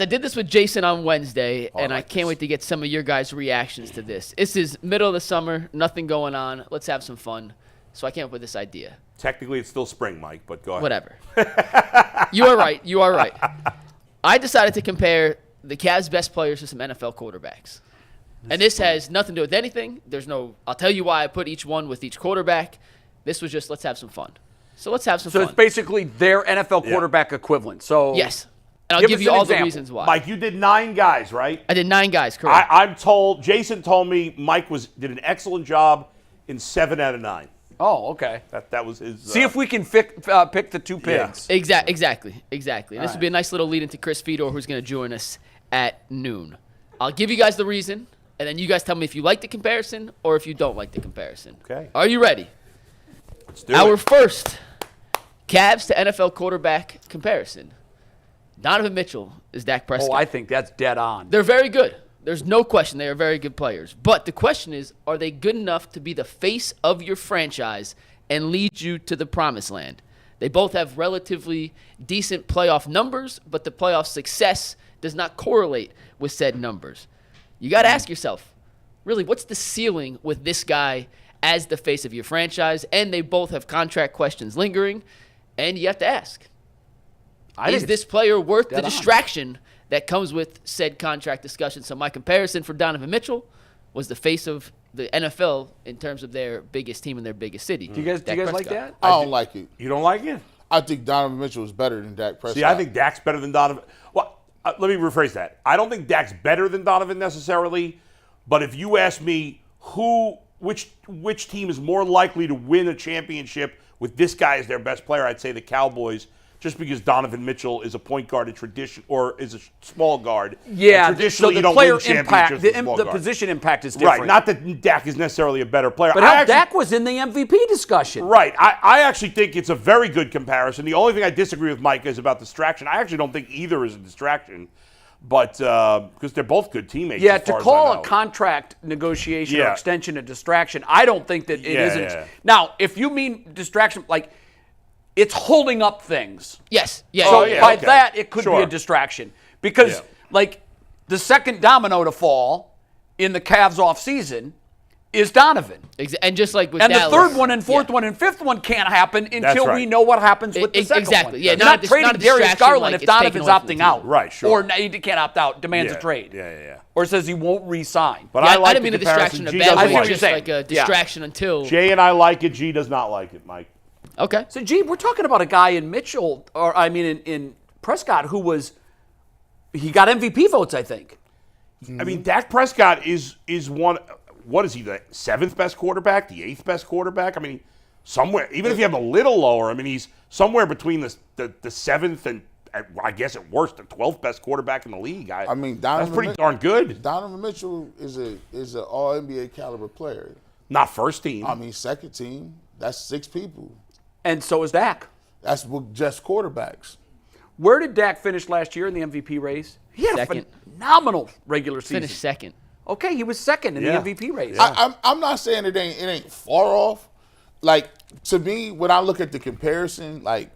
I did this with Jason on Wednesday, and I can't wait to get some of your guys' reactions to this. This is middle of the summer, nothing going on. Let's have some fun. So I came up with this idea. Technically, it's still spring, Mike, but go ahead. Whatever. You are right. You are right. I decided to compare the Cavs' best players to some NFL quarterbacks. And this has nothing to do with anything. I'll tell you why I put each one with each quarterback. This was just, let's have some fun. So let's have some fun. So it's basically their NFL quarterback equivalent. So yes. And I'll give you all the reasons why. Mike, you did 9 guys, right? I did 9 guys, correct. I'm told, Jason told me Mike did an excellent job in 7 out of 9. Oh, okay. That was his. See if we can pick the 2 picks. Yeah. Exactly. And this would be a nice little lead into Chris Fedor, who's going to join us at noon. I'll give you guys the reason, and then you guys tell me if you like the comparison or if you don't like the comparison. Okay. Are you ready? Let's do it. Our first Cavs to NFL quarterback comparison. Donovan Mitchell is Dak Prescott. Oh, I think that's dead on. They're very good. There's no question they are very good players. But the question is, are they good enough to be the face of your franchise and lead you to the promised land? They both have relatively decent playoff numbers, but the playoff success does not correlate with said numbers. You got to ask yourself, really, what's the ceiling with this guy as the face of your franchise? And they both have contract questions lingering, and you have to ask, is this player worth the distraction that comes with said contract discussion? So my comparison for Donovan Mitchell was the face of the NFL in terms of their biggest team and their biggest city. Do you guys like that? I don't like it. You don't like it? I think Donovan Mitchell is better than Dak Prescott. See, I think Dak's better than Donovan. Well, let me rephrase that. I don't think Dak's better than Donovan necessarily, but if you ask me which team is more likely to win a championship with this guy as their best player, I'd say the Cowboys. Just because Donovan Mitchell is a point guard, or is a small guard. Yeah, traditionally so the you don't player win championships impact, with small the guards. position impact is different. Right, not that Dak is necessarily a better player. But Dak was in the MVP discussion. Right, I actually think it's a very good comparison. The only thing I disagree with Mike is about distraction. I actually don't think either is a distraction, but because they're both good teammates. Yeah, as to far call as I know. a contract negotiation or extension a distraction, I don't think that it isn't. Yeah. Now, if you mean distraction, like it's holding up things. Yes. Yeah. So yeah. by that, it could be a distraction. Because, like, the second domino to fall in the Cavs offseason is Donovan. And just like with and Dallas, the third one and fourth one and fifth one can't happen until we know what happens with the second exactly. one. Yeah, You're not trading Darius Garland if Donovan's opting out. Right, sure. Or he can't opt out, demands a trade. Yeah. Or says he won't re-sign. But I like didn't mean a distraction in a bad way. Just like a distraction until. Jay and I like it. G does not like it, Mike. Okay. So, G, we're talking about a guy in Mitchell, in Prescott, he got MVP votes, I think. I mean, Dak Prescott is one. What is he, the 7th best quarterback, the 8th best quarterback? I mean, somewhere, even if you have a little lower, I mean, he's somewhere between the 7th and, I guess at worst, the 12th best quarterback in the league. I mean, that's pretty darn good. Donovan Mitchell is an all NBA caliber player. Not first team. I mean, second team. That's 6 people. And so is Dak. That's just quarterbacks. Where did Dak finish last year in the MVP race? He had second. a phenomenal regular season. Finished second. Okay, he was second in the MVP race. I'm not saying it ain't far off. Like, to me, when I look at the comparison, like,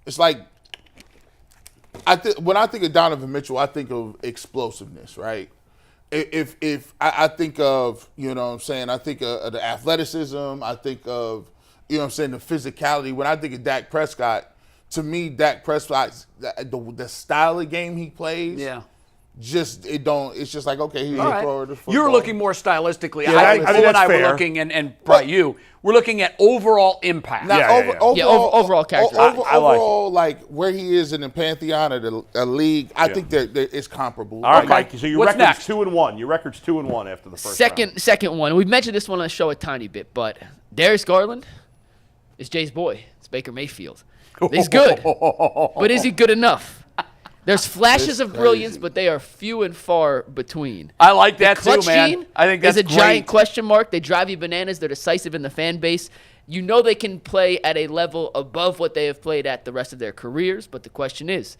it's like, when I think of Donovan Mitchell, I think of explosiveness, right? If I think of, you know what I'm saying, I think of the athleticism, I think of, you know what I'm saying, the physicality. When I think of Dak Prescott, to me, Dak Prescott's the style of game he plays. Yeah. It's just like, okay, he's a thrower to football. You're looking more stylistically. Yeah, I think I Cole and I that's were fair. looking, and probably you, we're looking at overall impact. Now, overall character. Overall, like where he is in the pantheon of the league, I think that it's comparable. All right, Mike. So your What's record's next? 2-1. Your record's 2-1 after the first round. Second one. We've mentioned this one on the show a tiny bit, but Darius Garland is Jay's boy. It's Baker Mayfield. He's good, but is he good enough? There's flashes of brilliance, but they are few and far between. I like that Clutch too, man. gene I think that's is a giant great. question mark. They drive you bananas. They're decisive in the fan base. You know they can play at a level above what they have played at the rest of their careers, but the question is,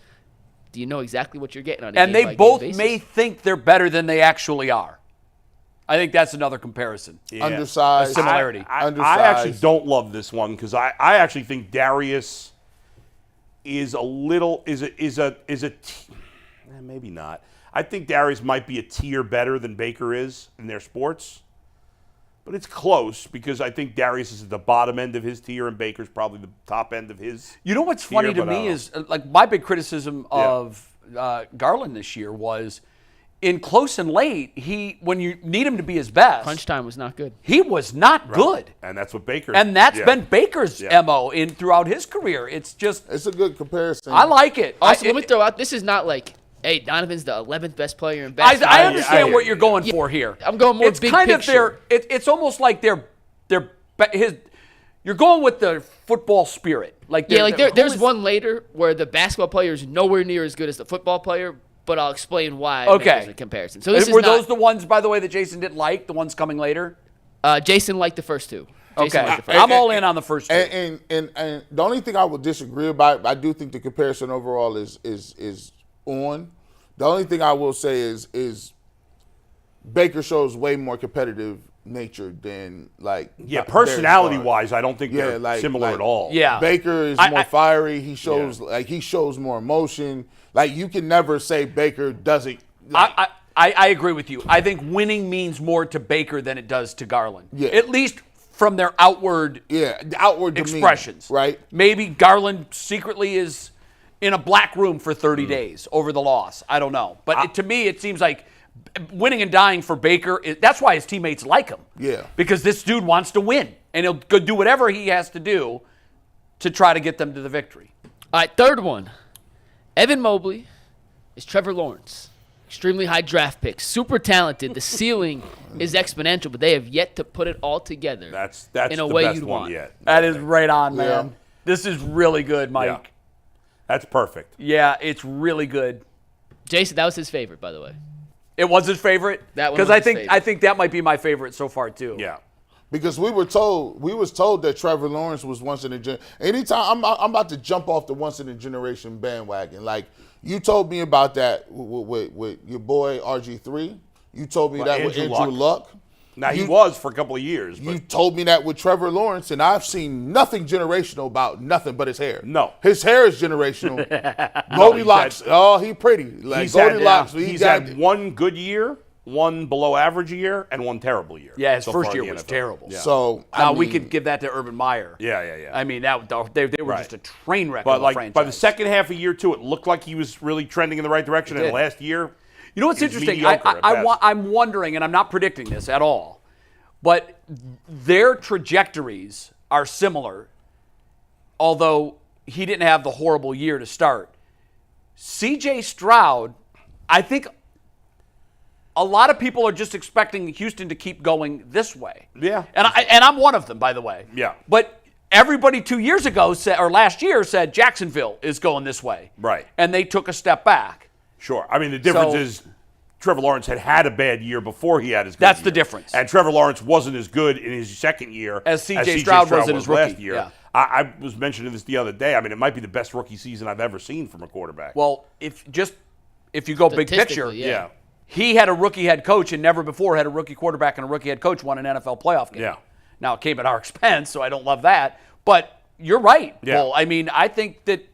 do you know exactly what you're getting on a And they game-by-game both basis? may think they're better than they actually are. I think that's another comparison. Yeah. Undersized. A similarity. I Undersized. actually don't love this one because I actually think Darius is a little maybe not. I think Darius might be a tier better than Baker is in their sports. But it's close because I think Darius is at the bottom end of his tier and Baker's probably the top end of his. You know what's funny to me is, like, my big criticism of Garland this year was in close and late, when you need him to be his best. Crunch time was not good. He was not good. And that's what Baker. And that's been Baker's MO throughout his career. It's a good comparison. I like it. Also, let me throw out, this is not like, hey, Donovan's the 11th best player in basketball. I understand what you're going for here. I'm going more big picture. It's almost like you're going with the football spirit. There's one later where the basketball player is nowhere near as good as the football player, but I'll explain why. Okay. A comparison. So were those the ones, by the way, that Jason didn't like? The ones coming later? Jason liked the first two. I'm all in on the first two. And the only thing I would disagree about, I do think the comparison overall is on. The only thing I will say is Baker shows way more competitive nature than personality-wise, I don't think they're similar at all. Yeah, Baker is more fiery. He shows more emotion. Like, you can never say Baker doesn't. I agree with you. I think winning means more to Baker than it does to Garland. Yeah. At least from their outward expressions. Demeanor, right? Maybe Garland secretly is in a black room for 30 days over the loss. I don't know. But to me, it seems like winning and dying for Baker, that's why his teammates like him. Yeah. Because this dude wants to win. And he'll go do whatever he has to do to try to get them to the victory. All right, third one. Evan Mobley is Trevor Lawrence. Extremely high draft pick. Super talented. The ceiling is exponential, but they have yet to put it all together. That's in a the way best you'd one want. yet. That is right on, man. Yeah. This is really good, Mike. Yeah. That's perfect. Yeah, it's really good. Jason, that was his favorite, by the way. It was his favorite? That one Because was his favorite. I think that might be my favorite so far, too. Yeah. Because we was told that Trevor Lawrence was once in a generation. Anytime I'm about to jump off the once in a generation bandwagon. Like, you told me about that with your boy RG3. You told me that with Andrew Luck. Now, he was for a couple of years. But You told me that with Trevor Lawrence, and I've seen nothing generational about nothing but his hair. No. His hair is generational. Goldilocks, he pretty. Like he's Goldilocks. had one good year, one below average year, and one terrible year. Yeah, his so first far in year the was NFL. terrible. Yeah. So We could give that to Urban Meyer. Yeah. I mean, they were just a train wreck But of a like franchise. by the second half of year two, it looked like he was really trending in the right direction. And did. last year, You know what's he was interesting? mediocre at best. I'm wondering, and I'm not predicting this at all, but their trajectories are similar, although he didn't have the horrible year to start. C.J. Stroud, I think a lot of people are just expecting Houston to keep going this way. Yeah. And I'm one of them, by the way. Yeah. But everybody 2 years ago last year said Jacksonville is going this way. Right. And they took a step back. Sure. I mean, the difference is Trevor Lawrence had a bad year before he had his good That's year. the difference. And Trevor Lawrence wasn't as good in his second year As C.J. Stroud was in his rookie. last year. Yeah. I was mentioning this the other day. I mean, it might be the best rookie season I've ever seen from a quarterback. Well, if you go big picture, Statistically, yeah. he had a rookie head coach and never before had a rookie quarterback and a rookie head coach won an NFL playoff game. Yeah. Now, it came at our expense, so I don't love that. But you're right, Yeah. Bull. I mean, I think that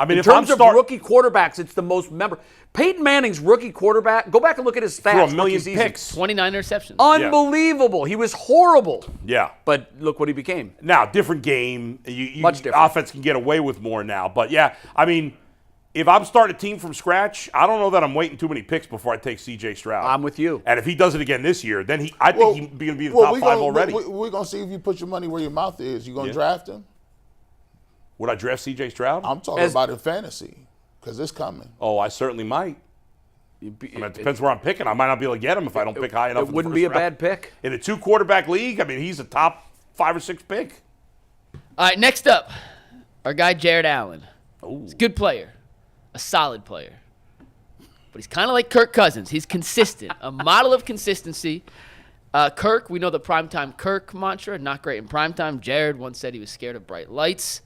in if terms I'm of rookie quarterbacks, it's the most memorable. Peyton Manning's rookie quarterback, go back and look at his stats. threw a million rookie season. picks. 29 interceptions. Unbelievable. He was horrible. Yeah. But look what he became. Now, different game. Much different. Offense can get away with more now. But, yeah, I mean, if I'm starting a team from scratch, I don't know that I'm waiting too many picks before I take C.J. Stroud. I'm with you. And if he does it again this year, then I think he's going to be in the top five already. We're going to see if you put your money where your mouth is. You going to draft him? Would I draft C.J. Stroud? I'm talking about in fantasy because it's coming. Oh, I certainly might. I mean, it depends where I'm picking. I might not be able to get him if I don't pick high enough. It wouldn't be a bad pick. In a 2-quarterback league, I mean, he's a top 5 or 6 pick. All right, next up, our guy Jarrett Allen. He's a good player, a solid player. But he's kind of like Kirk Cousins. He's consistent, a model of consistency. Kirk, we know the primetime Kirk mantra, not great in primetime. Jared once said he was scared of bright lights.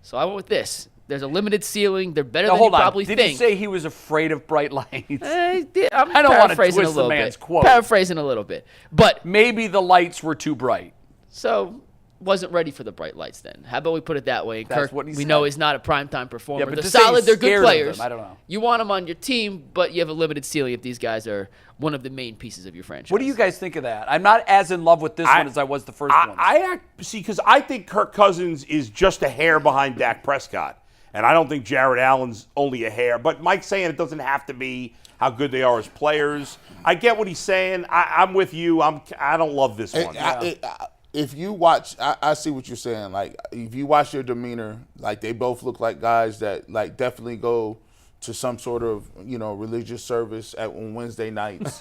So I went with this. There's a limited ceiling. They're better than you probably Did think. he say he was afraid of bright lights? I'm I don't want to paraphrasing twist a little the man's bit. quote. Paraphrasing a little bit. But Maybe the lights were too bright. so wasn't ready for the bright lights then. How about we put it that way? That's Kirk, what he we said. know is not a primetime performer. Yeah, but they're to say he's solid. They're good scared of players. them, I don't know. You want them on your team, but you have a limited ceiling if these guys are one of the main pieces of your franchise. What do you guys think of that? I'm not as in love with this one as I was the first one. Because I think Kirk Cousins is just a hair behind Dak Prescott. And I don't think Jarrett Allen's only a hair. But Mike's saying it doesn't have to be how good they are as players. I get what he's saying. I'm with you. I don't love this one. If you watch, I see what you're saying. Like, if you watch their demeanor, like, they both look like guys that, like, definitely go to some sort of, religious service on Wednesday nights.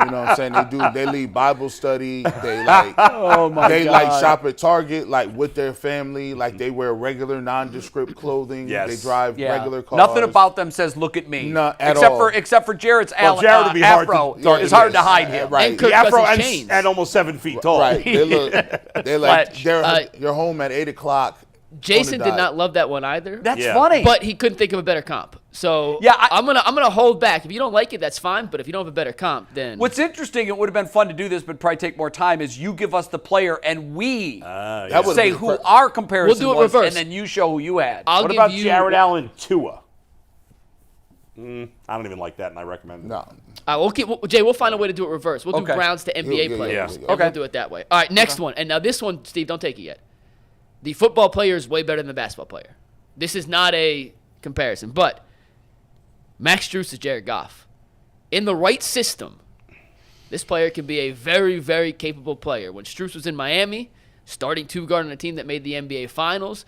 You know what I'm saying? They lead Bible study. They like, shop at Target, like, with their family. Like, they wear regular nondescript clothing. Yes. They drive regular cars. Nothing about them says look at me. None at except all. for Jarrett's Jared would be afro is hard to hide him. Right. And Kirk The afro Cousins chains. and almost 7 feet tall. Right. They're home at 8 o'clock. Jason did not love that one either. That's funny. But he couldn't think of a better comp. So Yeah, I'm gonna hold back. If you don't like it, that's fine. But if you don't have a better comp, then What's interesting, it would have been fun to do this, but probably take more time, is you give us the player and we That would've say been who our comparison We'll do it was, reverse. and then you show who you had. I'll What give about you Jarrett Allen Tua? I don't even like that, and I recommend it. No. Jay, we'll find a way to do it reverse. We'll do Okay. Browns to NBA Yeah, players. yeah. And we'll do it that way. All right, next one. And now this one, Steve, don't take it yet. The football player is way better than the basketball player. This is not a comparison, but Max Strus is Jared Goff. In the right system, this player can be a very, very capable player. When Strus was in Miami, starting two guard on a team that made the NBA Finals,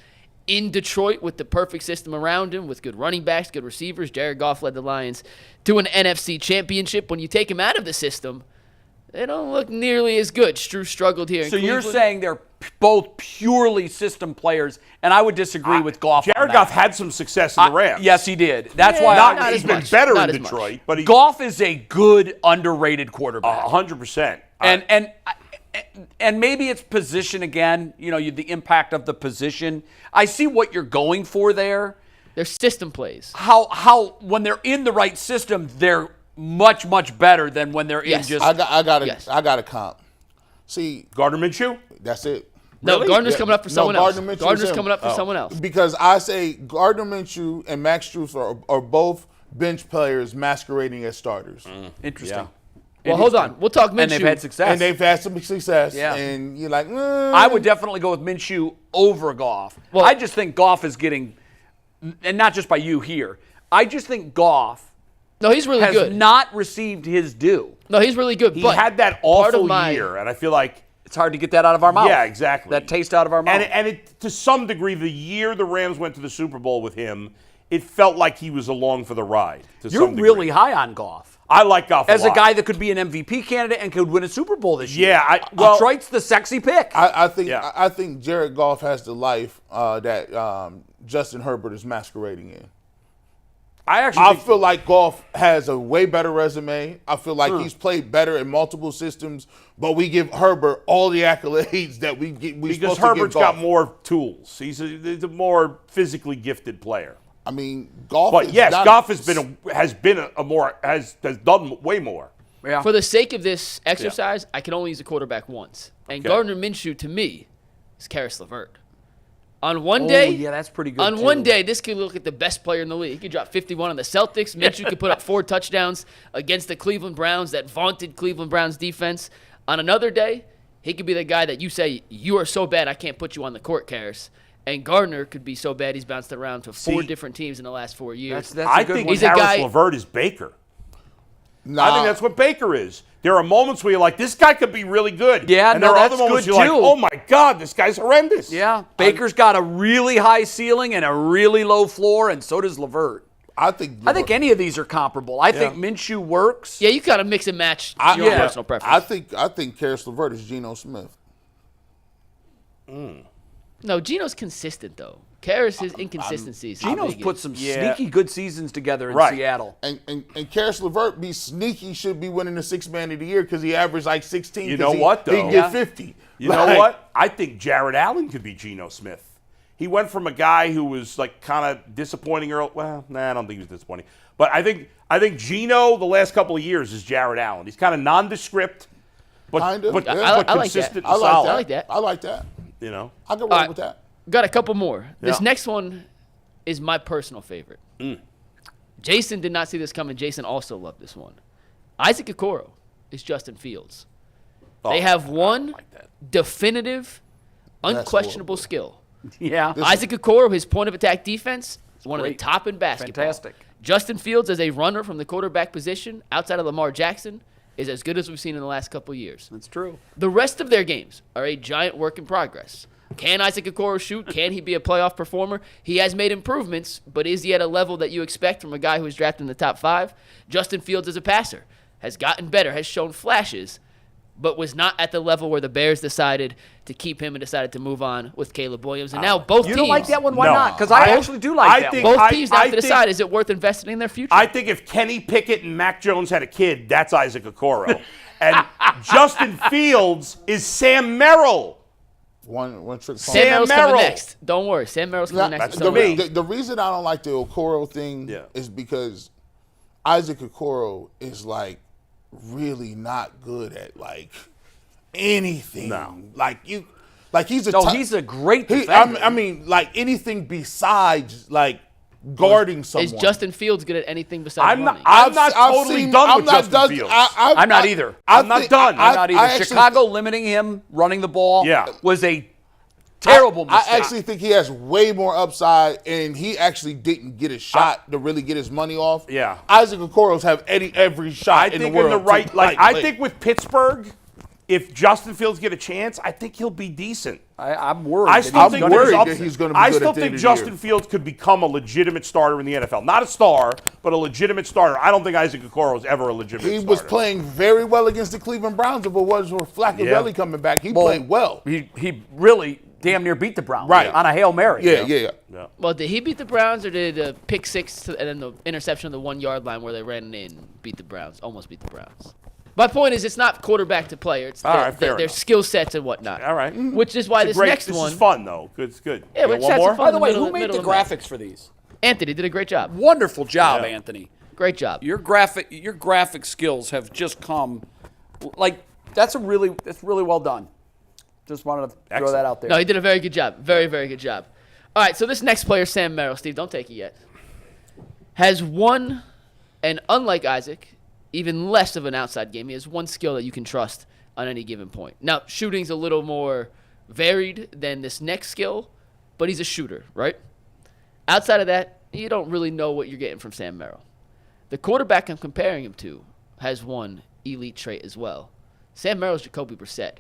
in Detroit with the perfect system around him, with good running backs, good receivers, Jared Goff led the Lions to an NFC championship. When you take him out of the system, they don't look nearly as good. Strus struggled here in So you're Cleveland. saying they're both purely system players, and I would disagree with Goff. on Jared that. Goff had some success in the Rams. Yes, he did. That's Yeah, why not He's as been much. better Not in as much. Detroit, but he Goff is a good underrated quarterback. 100%. And maybe it's position again. The impact of the position. I see what you're going for there. Their system plays. How when they're in the right system, they're much better than when they're Yes. in just. I got Yes. a comp. See, Gardner Minshew? that's it. No, Really? Gardner's coming up for someone else. Gardner Mitchell's Gardner's him. coming up for someone else. Because I say Gardner Minshew and Max Strus are both bench players masquerading as starters. Interesting. Yeah. Well, hold on. We'll talk Minshew. And they've had success. And they've had some success. Yeah. And you're like, I would definitely go with Minshew over Goff. Well- I just think Goff is getting, and not just by you here, I just think Goff No, he's really has good. not received his due. No, he's really good. He but had that part of awful my- year, and I feel like It's hard to get that out of our mouth. Yeah, exactly. That taste out of our mouth. And it, to some degree, the year the Rams went to the Super Bowl with him, it felt like he was along for the ride. To You're some degree. really high on Goff. I like Goff As a lot. guy that could be an MVP candidate and could win a Super Bowl this year. Yeah, Detroit's the sexy pick. I think Yeah. I think Jared Goff has the life that Justin Herbert is masquerading in. I feel like Goff has a way better resume. I feel like he's played better in multiple systems, but we give Herbert all the accolades that we get. because Herbert's got more tools. He's a more physically gifted player. I mean, Goff. But yes, Goff has done way more. Yeah. For the sake of this exercise, I can only use a quarterback once. And Okay. Gardner Minshew, to me, is Karis LeVert. On one day, yeah, that's pretty good, On too. one day, this could look at the best player in the league. He could drop 51 on the Celtics. Minshew could put up 4 touchdowns against the Cleveland Browns, that vaunted Cleveland Browns defense. On another day, he could be the guy that you say, you are so bad I can't put you on the court, Karis. And Gardner could be so bad he's bounced around to 4 different teams in the last 4 years. That's I a good think one. He's a Karis guy- LeVert is Baker. Nah, I think that's what Baker is. There are moments where you're like, this guy could be really good. Yeah, and no, there are that's other moments good you're like, too. oh my God, this guy's horrendous. Yeah. Baker's got a really high ceiling and a really low floor, and so does LeVert. I think any of these are comparable. I think Minshew works. Yeah, you kind of mix and match your yeah. personal preference. I think Karis LeVert is Geno Smith. No, Geno's consistent, though. Karis, his inconsistencies. Geno's put some Yeah. sneaky good seasons together in Right. Seattle. And Karis LeVert be sneaky, should be winning the Sixth Man of the Year because he averaged like 16. You know what, He though? can Yeah. get 50. You know what? I think Jared Allen could be Geno Smith. He went from a guy who was like kind of disappointing early. Well, I don't think he was disappointing. But I think Geno the last couple of years is Jared Allen. He's kind of nondescript. Kind of. but Yeah. I like that. consistent I and like solid. that. I like that. I like that. You know, I can roll right. with that. Got a couple more. This Yeah. next one is my personal favorite. Jason did not see this coming. Jason also loved this one. Isaac Okoro is Justin Fields. They have one like that. definitive, That's unquestionable horrible. skill. Yeah. Isaac Okoro, his point of attack defense, is one of the great. top in basketball. Fantastic. Justin Fields, as a runner from the quarterback position, outside of Lamar Jackson, is as good as we've seen in the last couple of years. That's true. The rest of their games are a giant work in progress. Can Isaac Okoro shoot? Can he be a playoff performer? He has made improvements, but is he at a level that you expect from a guy who was drafted in the top 5? Justin Fields as a passer has gotten better, has shown flashes, but was not at the level where the Bears decided to keep him and decided to move on with Caleb Williams. And now both You teams, don't like that one? Why No. not? Because I actually do like I that think- one. both teams now I have to think- decide, is it worth investing in their future? I think if Kenny Pickett and Mac Jones had a kid, that's Isaac Okoro. And Justin Fields is Sam Merrill. One trick. Sam Sam Merrill's coming Merrill. next. Don't worry. Sam Merrill's coming next. that's for to somebody me. else. The reason I don't like the Okoro thing Yeah. is because Isaac Okoro is like really not good at like anything. No. He's a No, ti- he's a great he- defender. I mean, like anything besides like guarding someone. Is Justin Fields good at anything besides I'm not. running? I'm not totally done with Justin Fields. I'm not either. I'm not done. I'm not either. actually- Chicago limiting him running the ball Yeah. was a terrible mistake. I actually think he has way more upside, and he actually didn't get a shot to really get his money off. Yeah. Isaac Okoro's have every shot I in think the world. in the right, to like play. I think with Pittsburgh, if Justin Fields get a chance, I think he'll be decent. I'm worried. I that still he's think gonna there's be- worried that upside. he's gonna be I good still at the think end of the year. Justin Fields could become a legitimate starter in the NFL. Not a star, but a legitimate starter. I don't think Isaac Okoro is ever a legitimate He starter. was playing very well against the Cleveland Browns. If it was for Flacco coming back, he played well. He really damn near beat the Browns Right. on a Hail Mary. Yeah. Well, did he beat the Browns, or did the pick six and then the interception on the 1 yard line where they ran in beat the Browns? Almost beat the Browns. My point is, it's not quarterback to player. It's All right, fair their enough. skill sets and whatnot. All right. Which is why this next This one. is fun though. It's good. Yeah, You which got one sets more? are fun. By the way, Middle- who made middle the of the map. graphics for these? Anthony did a great job. Wonderful job, Yeah. Anthony. Great job. Your graphic skills have just come like that's really well done. Just wanted to throw Excellent. that out there. No, he did a very good job. Very, very good job. All right, so this next player, Sam Merrill, Steve, don't take it yet, has one, and unlike Isaac, even less of an outside game. He has one skill that you can trust on any given point. Now, shooting's a little more varied than this next skill, but he's a shooter, right? Outside of that, you don't really know what you're getting from Sam Merrill. The quarterback I'm comparing him to has one elite trait as well. Sam Merrill's Jacoby Brissett.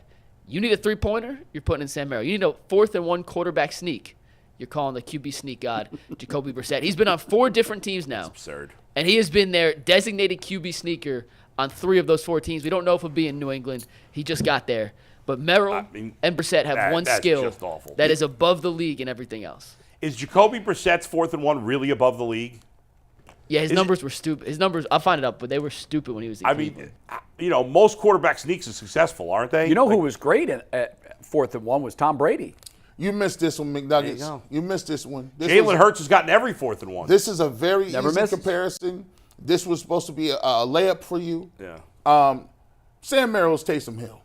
You need a three-pointer, you're putting in Sam Merrill. You need a 4th and 1 quarterback sneak. You're calling the QB sneak god, Jacoby Brissett. He's been on 4 different teams now. Absurd. And he has been their designated QB sneaker on 3 of those 4 teams. We don't know if he'll be in New England. He just got there. But Merrill and Brissett have one that's skill just awful. that is above the league and everything else. Is Jacoby Brissett's 4th and 1 really above the league? Yeah, his numbers were stupid. His numbers, I'll find it up, but they were stupid when he was in I Cleveland. mean, most quarterback sneaks are successful, aren't they? You know who was great at 4th and 1 was Tom Brady. You missed this one, McNuggets. go. You missed this one. Jalen Hurts has gotten every 4th and 1. This is a very Never easy misses. comparison. This was supposed to be a layup for you. Yeah. Sam Merrill's Taysom Hill.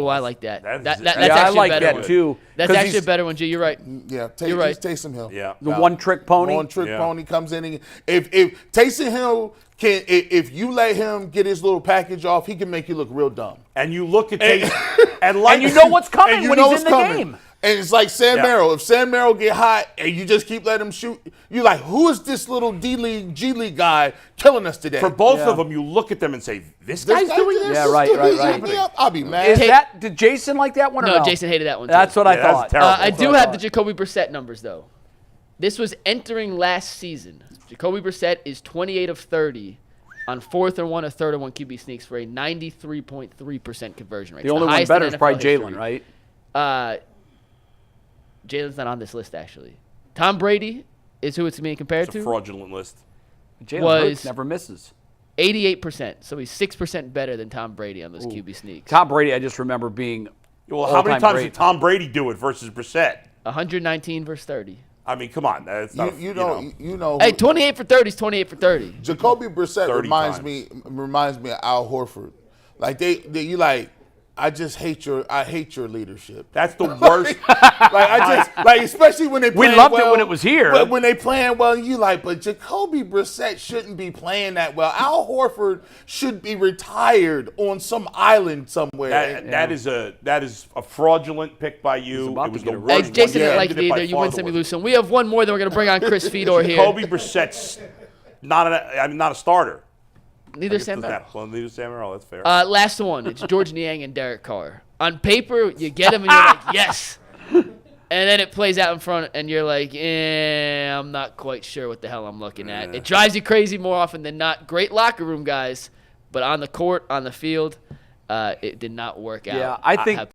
Oh, I like that. That's- That's yeah, actually I a like better that one. too. That's 'cause actually a he's better one, G. You're right. Yeah, You're right. he's Taysom Hill. Yeah. the one-trick pony. One trick Yeah. pony comes in. And if Taysom Hill can, if you let him get his little package off, he can make you look real dumb. And you look at Taysom, and you know what's coming And you when know he's in what's the coming. game. And it's like Sam Yeah. Merrill. If Sam Merrill get hot and you just keep letting him shoot, you're like, who is this little D-League, G-League guy killing us today? for both Yeah. of them, you look at them and say, "This This guy's guy doing did this." Yeah, this, right, dude, right, he's right. hit me up. I'll be mad. Did Jason like that one or no? No, Jason hated that one too. That's what I Yeah, that's thought. terrible. I That's do what I have the thought. Jacoby Brissett numbers, though. This was entering last season. Jacoby Brissett is 28 of 30 on 4th and 1 or 3rd and 1 QB sneaks for a 93.3% conversion rate. The only one highest in better is probably NFL Jalen, history. right? Jalen's not on this list, actually. Tom Brady is who it's being compared It's a to. fraudulent list. Jalen was- Hurts never misses. 88%. So he's 6% better than Tom Brady on those QB sneaks. Tom Brady, I just remember being Well, how many all-time times great. did Tom Brady do it versus Brissett? 119 versus 30. I mean, come on. That's not, You know. Hey, 28 for 30 is 28 for 30. Jacoby Brissett 30 reminds times. me of Al Horford. Like you like. I hate your leadership. That's the worst. Especially when they We playing loved well, it when it was here. But when they playing well, you like, but Jacoby Brissett shouldn't be playing that well. Al Horford should be retired on some island somewhere. That is a fraudulent pick by you. about It was to get the a worst Hey, Jason one. didn't like Ended it it by either. You far win the some, you worst. lose some. We have one more, then we're going to bring on Chris Fedor here. Jacoby Brissett's not a starter. Neither Sam Merrill. Well, neither Sam Merrill. That's fair. Last one. It's George Niang and Derek Carr. On paper, you get him and you're like, yes. And then it plays out in front and you're like, I'm not quite sure what the hell I'm looking at. It drives you crazy more often than not. Great locker room guys, but on the court, on the field, it did not work out. Yeah, I think